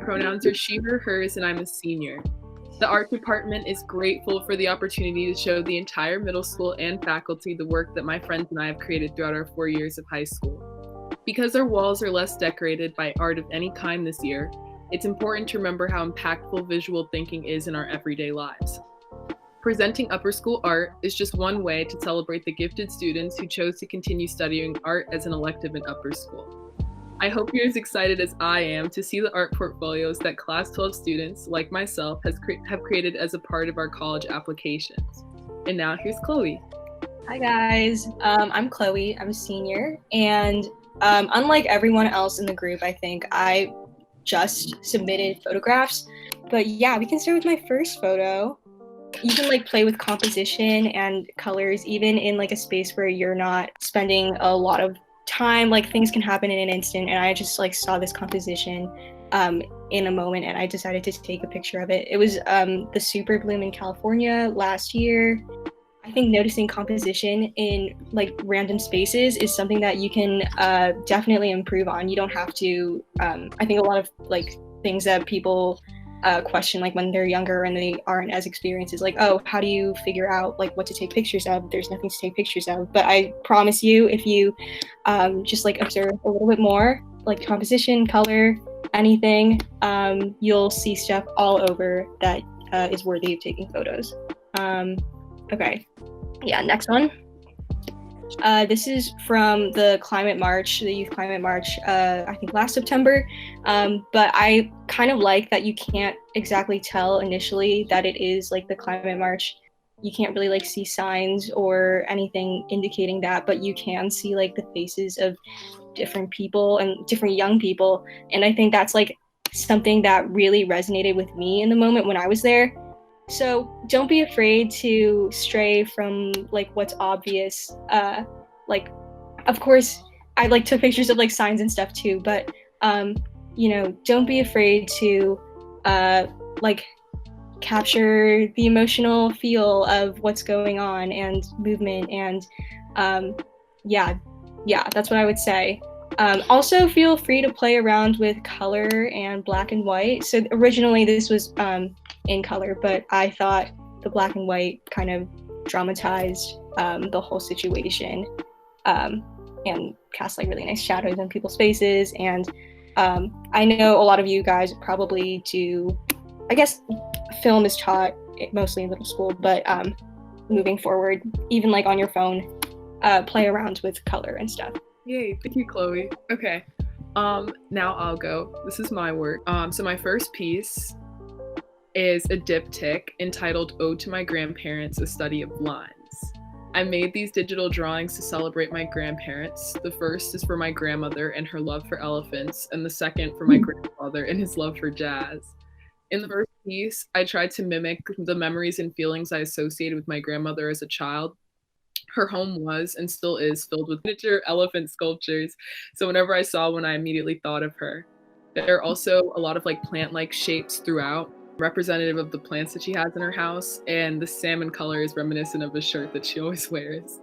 pronouns are she, her, hers, and I'm a senior. The art department is grateful for the opportunity to show the entire middle school and faculty the work that my friends and I have created throughout our 4 years of high school. Because our walls are less decorated by art of any kind this year, it's important to remember how impactful visual thinking is in our everyday lives. Presenting upper school art is just one way to celebrate the gifted students who chose to continue studying art as an elective in upper school. I hope you're as excited as I am to see the art portfolios that Class 12 students, like myself, have created as a part of our college applications. And now here's Chloe. Hi guys, I'm Chloe, I'm a senior, and unlike everyone else in the group, I think I just submitted photographs, but yeah, we can start with my first photo. You can like play with composition and colors, even in like a space where you're not spending a lot of time, like things can happen in an instant, and I just like saw this composition in a moment and I decided to take a picture of it. It was the super bloom in California last year. I think noticing composition in like random spaces is something that you can definitely improve on. You don't have to, I think a lot of like things that people question like when they're younger and they aren't as experienced is like, oh, how do you figure out like what to take pictures of? There's nothing to take pictures of. But I promise you, if you just like observe a little bit more, like composition, color, anything, you'll see stuff all over that is worthy of taking photos. Okay, yeah, next one. This is from the Climate March, the Youth Climate March, I think last September. But I kind of like that you can't exactly tell initially that it is like the Climate March. You can't really like see signs or anything indicating that, but you can see like the faces of different people and different young people. And I think that's like something that really resonated with me in the moment when I was there. So don't be afraid to stray from like what's obvious. Like, of course, I like took pictures of like signs and stuff too, but you know, don't be afraid to like capture the emotional feel of what's going on and movement and yeah, that's what I would say. Also feel free to play around with color and black and white. So originally this was in color, but I thought the black and white kind of dramatized the whole situation and cast like really nice shadows on people's faces. And I know a lot of you guys probably do, I guess film is taught mostly in middle school, but moving forward, even like on your phone, play around with color and stuff. Yay, thank you, Chloe. Okay, now I'll go. This is my work. So my first piece is a diptych entitled Ode to My Grandparents, A Study of Lines. I made these digital drawings to celebrate my grandparents. The first is for my grandmother and her love for elephants, and the second for my grandfather and his love for jazz. In the first piece, I tried to mimic the memories and feelings I associated with my grandmother as a child. Her home was and still is filled with miniature elephant sculptures, so whenever I saw one, I immediately thought of her. There are also a lot of like plant-like shapes throughout, representative of the plants that she has in her house, and the salmon color is reminiscent of a shirt that she always wears.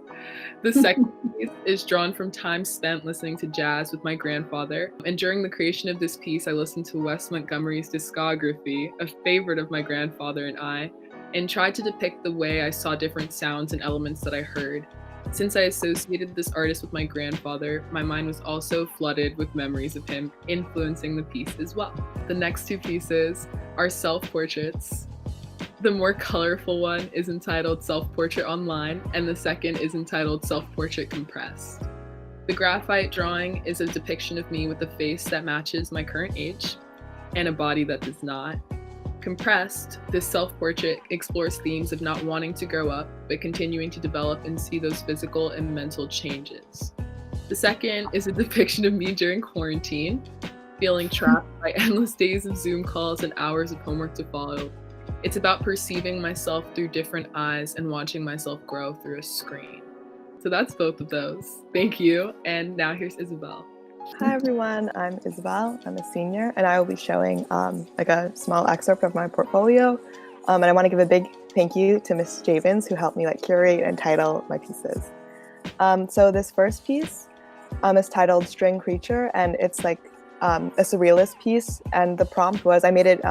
The second piece is drawn from time spent listening to jazz with my grandfather, and during the creation of this piece, I listened to Wes Montgomery's discography, a favorite of my grandfather and I, and tried to depict the way I saw different sounds and elements that I heard. Since I associated this artist with my grandfather, my mind was also flooded with memories of him influencing the piece as well. The next two pieces are self-portraits. The more colorful one is entitled Self-Portrait Online, and the second is entitled Self-Portrait Compressed. The graphite drawing is a depiction of me with a face that matches my current age and a body that does not. Compressed, this self-portrait explores themes of not wanting to grow up, but continuing to develop and see those physical and mental changes. The second is a depiction of me during quarantine, feeling trapped by endless days of Zoom calls and hours of homework to follow. It's about perceiving myself through different eyes and watching myself grow through a screen. So that's both of those. Thank you, and now here's Isabelle. Hi everyone, I'm Isabelle. I'm a senior and I will be showing like a small excerpt of my portfolio. And I want to give a big thank you to Miss Javins who helped me like curate and title my pieces. So this first piece is titled String Creature, and it's like a surrealist piece, and the prompt was, I made it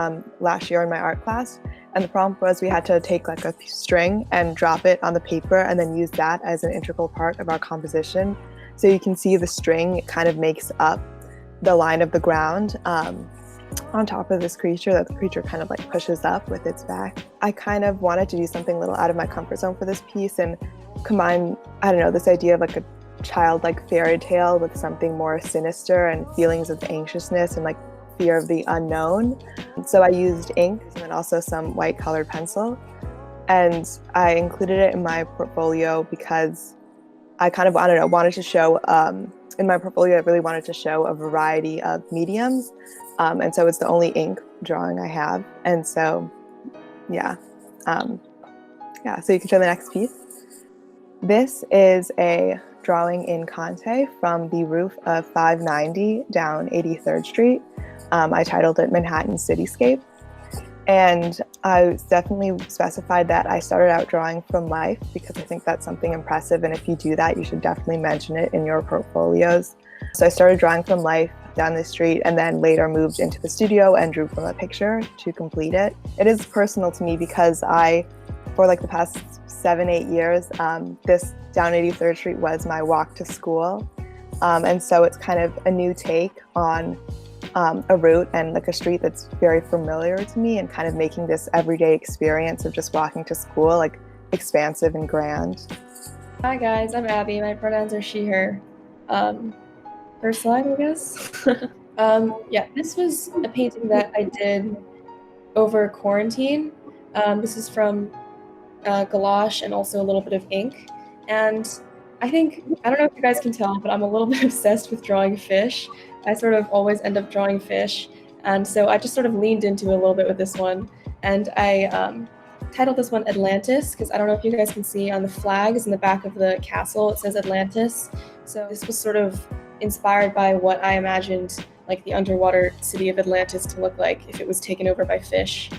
last year in my art class, and the prompt was we had to take like a string and drop it on the paper and then use that as an integral part of our composition. So you can see the string, it kind of makes up the line of the ground on top of this creature that the creature kind of like pushes up with its back. I kind of wanted to do something a little out of my comfort zone for this piece and combine, I don't know, this idea of like a childlike fairy tale with something more sinister and feelings of anxiousness and like fear of the unknown. So I used ink and also some white colored pencil, and I included it in my portfolio because I kind of, I don't know, wanted to show, in my portfolio I really wanted to show a variety of mediums, and so it's the only ink drawing I have, and so yeah, so you can show the next piece. This is a drawing in Conte from the roof of 590 down 83rd Street. I titled it Manhattan Cityscape. And I definitely specified that I started out drawing from life because I think that's something impressive. And if you do that, you should definitely mention it in your portfolios. So I started drawing from life down the street and then later moved into the studio and drew from a picture to complete it. It is personal to me because for like the past 7-8 years, this down 83rd Street was my walk to school. And so it's kind of a new take on a route and like a street that's very familiar to me, and kind of making this everyday experience of just walking to school like expansive and grand. Hi guys, I'm Abby. My pronouns are she, her. First slide, I guess. Yeah, this was a painting that I did over quarantine. This is from gouache and also a little bit of ink. And I don't know if you guys can tell, but I'm a little bit obsessed with drawing fish. I sort of always end up drawing fish. And so I just sort of leaned into it a little bit with this one. And I titled this one Atlantis, because I don't know if you guys can see on the flags in the back of the castle, it says Atlantis. So this was sort of inspired by what I imagined like the underwater city of Atlantis to look like if it was taken over by fish.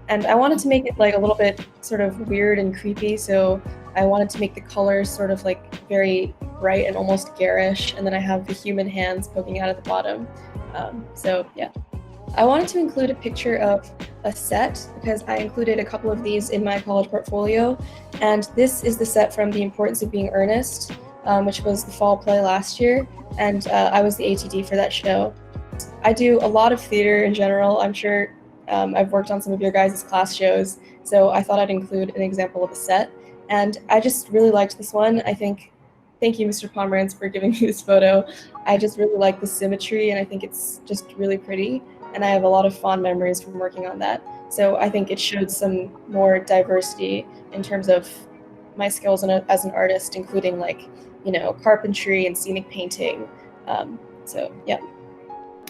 And I wanted to make it like a little bit sort of weird and creepy, so I wanted to make the colors sort of like very bright and almost garish, and then I have the human hands poking out at the bottom. So yeah. I wanted to include a picture of a set because I included a couple of these in my college portfolio, and this is the set from The Importance of Being Earnest, which was the fall play last year, and I was the ATD for that show. I do a lot of theater in general. I'm sure I've worked on some of your guys' class shows, so I thought I'd include an example of a set. And I just really liked this one. Thank you, Mr. Pomerantz, for giving me this photo. I just really like the symmetry, and I think it's just really pretty. And I have a lot of fond memories from working on that. So I think it showed some more diversity in terms of my skills as an artist, including like, carpentry and scenic painting. So yeah.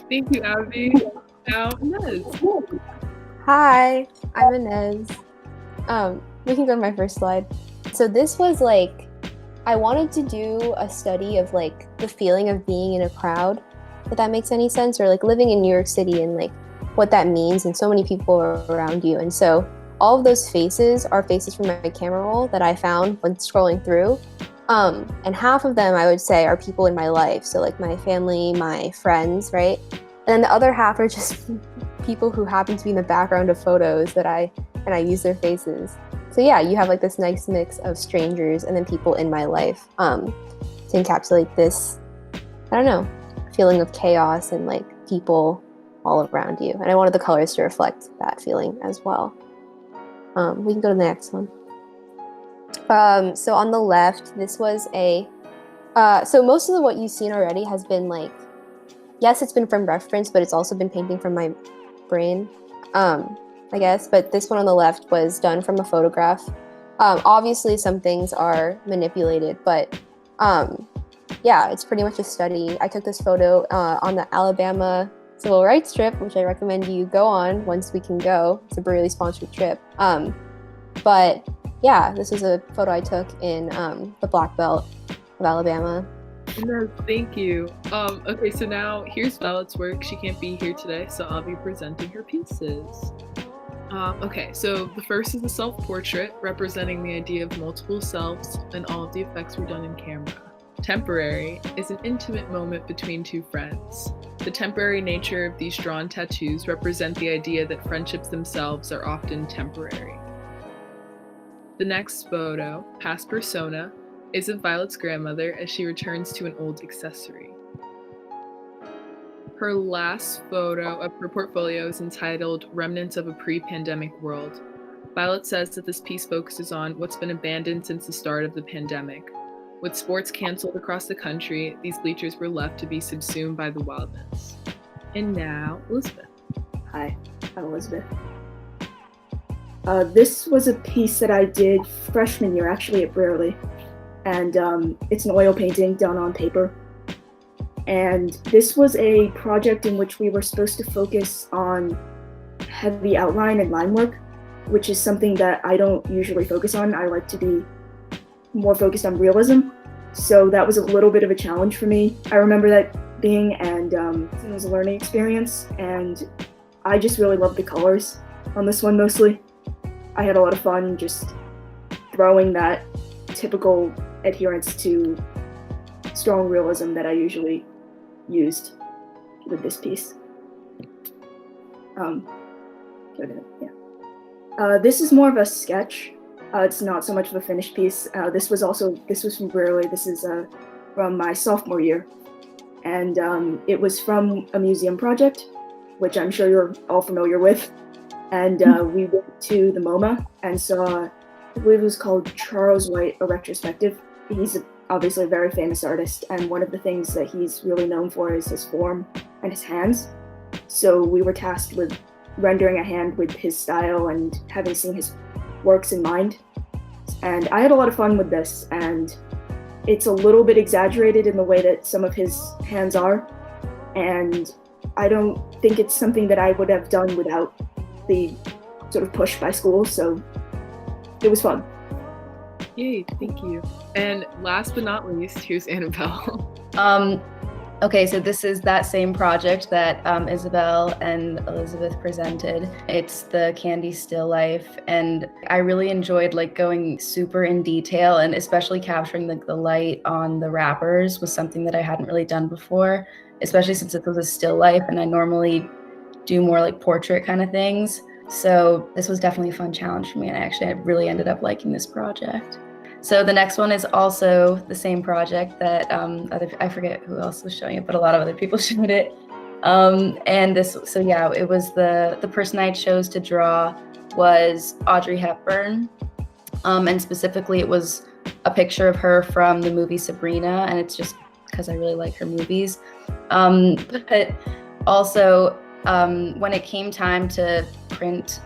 Thank you, Abby. Now, Anez. Hi, I'm Anez. We can go to my first slide. So this was like, I wanted to do a study of like the feeling of being in a crowd, if that makes any sense, or like living in New York City and like what that means, and so many people are around you. And so all of those faces are faces from my camera roll that I found when scrolling through. And half of them I would say are people in my life. So like my family, my friends, right? And then the other half are just people who happen to be in the background of photos that I use their faces. So yeah, you have like this nice mix of strangers and then people in my life to encapsulate this, I don't know, feeling of chaos and like people all around you. And I wanted the colors to reflect that feeling as well. We can go to the next one. So on the left, this was so most of what you've seen already has been like, yes, it's been from reference, but it's also been painting from my brain, I guess. But this one on the left was done from a photograph. Obviously, some things are manipulated, but yeah, it's pretty much a study. I took this photo on the Alabama Civil Rights trip, which I recommend you go on once we can go. It's a Brearley sponsored trip. But yeah, this was a photo I took in the Black Belt of Alabama. No, thank you. Okay, so now here's Violet's work. She can't be here today, so I'll be presenting her pieces. Okay, so the first is a self-portrait representing the idea of multiple selves and all of the effects were done in camera. Temporary is an intimate moment between two friends. The temporary nature of these drawn tattoos represent the idea that friendships themselves are often temporary. The next photo, Past Persona, is of Violet's grandmother as she returns to an old accessory. Her last photo of her portfolio is entitled Remnants of a Pre-Pandemic World. Violet says that this piece focuses on what's been abandoned since the start of the pandemic. With sports canceled across the country, these bleachers were left to be subsumed by the wildness. And now, Elizabeth. Hi, I'm Elizabeth. This was a piece that I did freshman year, actually at Brearley, and it's an oil painting done on paper. And this was a project in which we were supposed to focus on heavy outline and line work, which is something that I don't usually focus on. I like to be more focused on realism. So that was a little bit of a challenge for me. I remember that being, and it was a learning experience, and I just really loved the colors on this one mostly. I had a lot of fun just throwing that typical adherence to strong realism that I usually used with this piece. This is more of a sketch. It's not so much of a finished piece. This was from Brearley. This is from my sophomore year, and it was from a museum project, which I'm sure you're all familiar with. And we went to the MoMA and saw, I believe it was called Charles White, a retrospective. He's obviously a very famous artist, and one of the things that he's really known for is his form and his hands. So we were tasked with rendering a hand with his style and having seen his works in mind. And I had a lot of fun with this, and it's a little bit exaggerated in the way that some of his hands are, and I don't think it's something that I would have done without the sort of push by school, so it was fun. Yay, thank you. And last but not least, here's Annabelle. Okay, so this is that same project that Isabelle and Elizabeth presented. It's the candy still life, and I really enjoyed going super in detail, and especially capturing the light on the wrappers was something that I hadn't really done before, especially since it was a still life and I normally do more portrait kind of things. So this was definitely a fun challenge for me, and I really ended up liking this project. So the next one is also the same project that I forget who else was showing it, but a lot of other people showed it. And this, so yeah, it was the person I chose to draw was Audrey Hepburn. And specifically it was a picture of her from the movie Sabrina, and it's just because I really like her movies. But also when it came time to print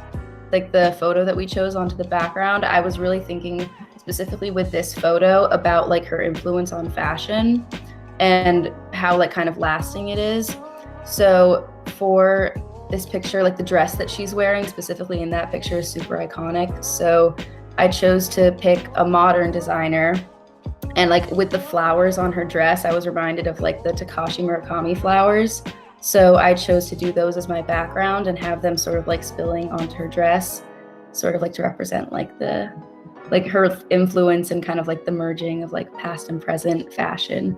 the photo that we chose onto the background, I was really thinking specifically with this photo about her influence on fashion and how kind of lasting it is. So for this picture, the dress that she's wearing specifically in that picture is super iconic. So I chose to pick a modern designer, and with the flowers on her dress, I was reminded of the Takashi Murakami flowers. So I chose to do those as my background and have them sort of spilling onto her dress, sort of to represent the her influence and kind of the merging of past and present fashion.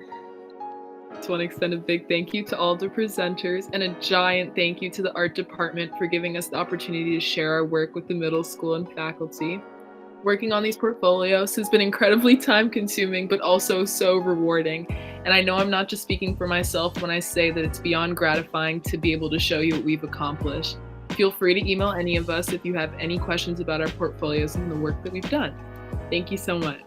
I just want to extend a big thank you to all the presenters, and a giant thank you to the art department for giving us the opportunity to share our work with the middle school and faculty. Working on these portfolios has been incredibly time consuming, but also so rewarding. And I know I'm not just speaking for myself when I say that it's beyond gratifying to be able to show you what we've accomplished. Feel free to email any of us if you have any questions about our portfolios and the work that we've done. Thank you so much.